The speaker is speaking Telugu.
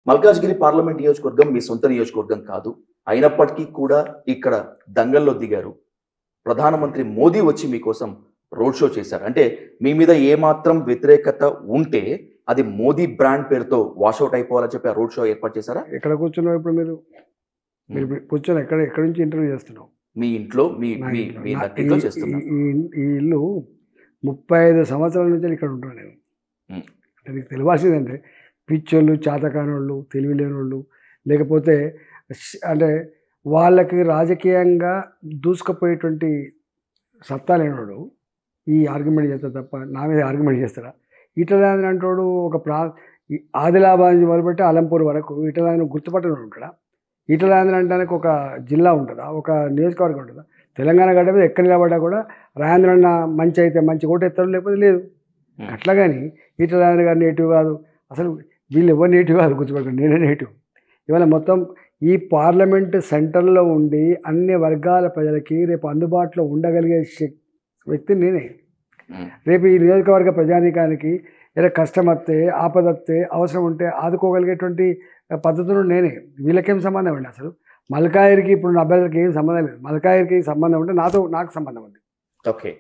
మల్కాజ్గిరి పార్లమెంట్ నియోజకవర్గం మీ సొంత నియోజకవర్గం కాదు. అయినప్పటికీ కూడా ఇక్కడ దంగల్లో దిగారు. ప్రధానమంత్రి మోదీ వచ్చి మీకోసం రోడ్ షో చేశారు. అంటే మీ మీద ఏమాత్రం వ్యతిరేకత ఉంటే అది మోదీ బ్రాండ్ పేరుతో వాషౌట్ అయిపోవాలని చెప్పి ఆ రోడ్ షో ఏర్పాటు చేశారా? ఎక్కడ కూర్చున్నావు ఇప్పుడు మీరు? మీరు కూర్చొని ఎక్కడి నుంచి ఇంటర్వ్యూ చేస్తున్నావు? మీ ఇంట్లో మీ నట్టింట్లో చేస్తున్నా. ఈ ఇల్లు 35 సంవత్సరాల నుంచి ఇక్కడ ఉంటున్నాను నేను. అంటే నీకు తెలియాల్సిందంటే పిచ్చోళ్ళు, చేతకానోళ్ళు, తెలివి లేనోళ్ళు, లేకపోతే అంటే వాళ్ళకి రాజకీయంగా దూసుకుపోయేటువంటి సత్తా లేనోడు ఈ ఆర్గ్యుమెంట్ చేస్తారు తప్ప నా మీద ఆర్గ్యుమెంట్ చేస్తారా? ఈటలాంధ్ర అంటోడు ఒక ఆదిలాబాద్ నుంచి మొదలుపెట్టి అలంపూర్ వరకు ఈటలాంధ్ర గుర్తుపట్టడం ఉంటాడా? ఈటలాంధ్ర అంటానికి ఒక జిల్లా ఉంటుందా? ఒక నియోజకవర్గం ఉంటుందా? తెలంగాణ గడ్డ మీద ఎక్కడ నిలబడ్డా కూడా రాజేంద్ర అన్న మంచి అయితే మంచి ఓటు ఎత్తారు, లేకపోతే లేదు. అట్లా కానీ ఈటలాంధ్ర గారు నేటివ్ కాదు, అసలు వీళ్ళు ఎవరు నేటివ్ కాదు, గుర్తుపెట్టుకోండి, నేనే నేటివ్. ఇవాళ మొత్తం ఈ పార్లమెంట్ సెంటర్లో ఉండి అన్ని వర్గాల ప్రజలకి రేపు అందుబాటులో ఉండగలిగే వ్యక్తిని నేనే. రేపు ఈ నియోజకవర్గ ప్రజానీకానికి ఏదైనా కష్టం వస్తే, ఆపద వస్తే, అవసరం ఉంటే ఆదుకోగలిగేటువంటి పద్ధతులు నేనే. వీళ్ళకేం సంబంధం అండి? అసలు మల్కాయిరికి ఇప్పుడు నా అభ్యర్థులకి ఏం సంబంధం లేదు. మల్కాయిరికి సంబంధం ఉంటే నాకు సంబంధం ఉంది. ఓకే.